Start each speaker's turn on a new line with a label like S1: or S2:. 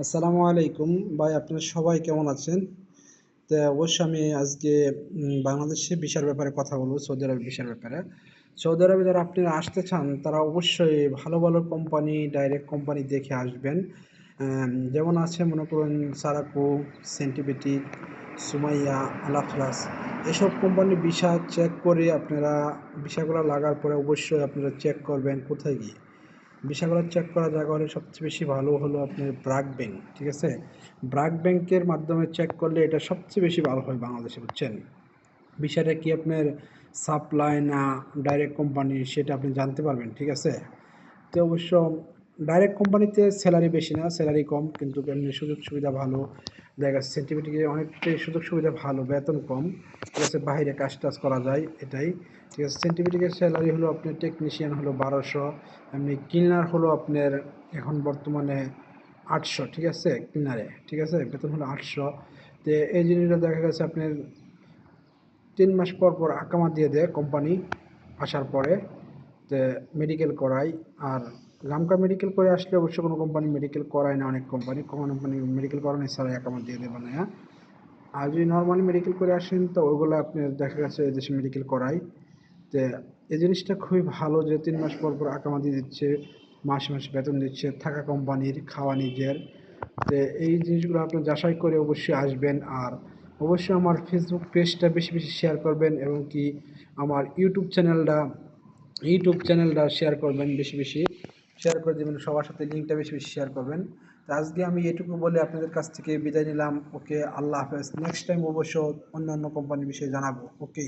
S1: আসসালামু আলাইকুম ভাই, আপনারা সবাই কেমন আছেন? তো অবশ্য আমি আজকে বাংলাদেশে ভিসার ব্যাপারে কথা বলবো, সৌদি আরব ভিসার ব্যাপারে। সৌদি আরবে যারা আপনারা আসতে চান তারা অবশ্যই ভালো ভালো কোম্পানি, ডাইরেক্ট কোম্পানি দেখে আসবেন। যেমন আছে মনে করুন সারাকো, সেন্টিপিটি, সুমাইয়া, আলাফলাস, এসব কোম্পানির ভিসা চেক করে আপনারা ভিসাগুলো লাগার পরে অবশ্যই আপনারা চেক করবেন কোথায় গিয়ে ভিসাগুলো চেক করা জায়গা হলে সবচেয়ে বেশি ভালো হলো আপনার ব্র্যাক ব্যাংক। ঠিক আছে, ব্র্যাক ব্যাংকের মাধ্যমে চেক করলে এটা সবচেয়ে বেশি ভালো হয় বাংলাদেশে, বুঝছেন? বিষয়টা কি আপনার সাপ্লাই না ডাইরেক্ট কোম্পানি সেটা আপনি জানতে পারবেন। ঠিক আছে, তো অবশ্য ডাইরেক্ট কোম্পানিতে স্যালারি বেশি না, স্যালারি কম, কিন্তু এমনি সুযোগ সুবিধা ভালো। দেখা যাচ্ছে সেন্টিপিটিকে অনেকটাই সুযোগ সুবিধা ভালো, বেতন কম। ঠিক আছে, বাইরে কাজ টাজ করা যায় এটাই। ঠিক আছে, সেন্টিপিটিকের স্যালারি হলো আপনার টেকনিশিয়ান হলো 1200, এমনি ক্লিনার হলো আপনার এখন বর্তমানে 800। ঠিক আছে, ক্লিনারে ঠিক আছে বেতন হলো 800। তো এই জিনিসটা দেখা গেছে আপনার 3 মাস পর পর আকামা দিয়ে দেয় কোম্পানি আসার পরে। তো মেডিকেল করাই। আর গামকা মেডিকেল করে আসলে অবশ্য কোনো কোম্পানি মেডিকেল করায় না, অনেক কোম্পানি কোম্পানি মেডিকেল করানো ছাড়াই আকামা দিয়ে দেবে না। আর যদি নর্মালি মেডিকেল করে আসেন তো ওইগুলো আপনি দেখা গেছে এদেশে মেডিকেল করাই। তো এই জিনিসটা খুবই ভালো যে 3 মাস পর পর আকামা দিয়ে দিচ্ছে, মাসে মাসে বেতন দিচ্ছে, থাকা কোম্পানির, খাওয়া নিজের। তো এই জিনিসগুলো আপনি যাচাই করে অবশ্যই আসবেন। আর অবশ্যই আমার ফেসবুক পেজটা বেশি বেশি শেয়ার করবেন, এবং কি আমার ইউটিউব চ্যানেলটা শেয়ার করবেন, বেশি বেশি শেয়ার করে দেবেন, সবার সাথে লিঙ্কটা বেশি বেশি শেয়ার করবেন। তো আজকে আমি এটুকু বলে আপনাদের কাছ থেকে বিদায় নিলাম। ওকে, আল্লাহ হাফেজ। নেক্সট টাইম অবশ্য অন্য অন্য কোম্পানির বিষয়ে জানাবো। ওকে।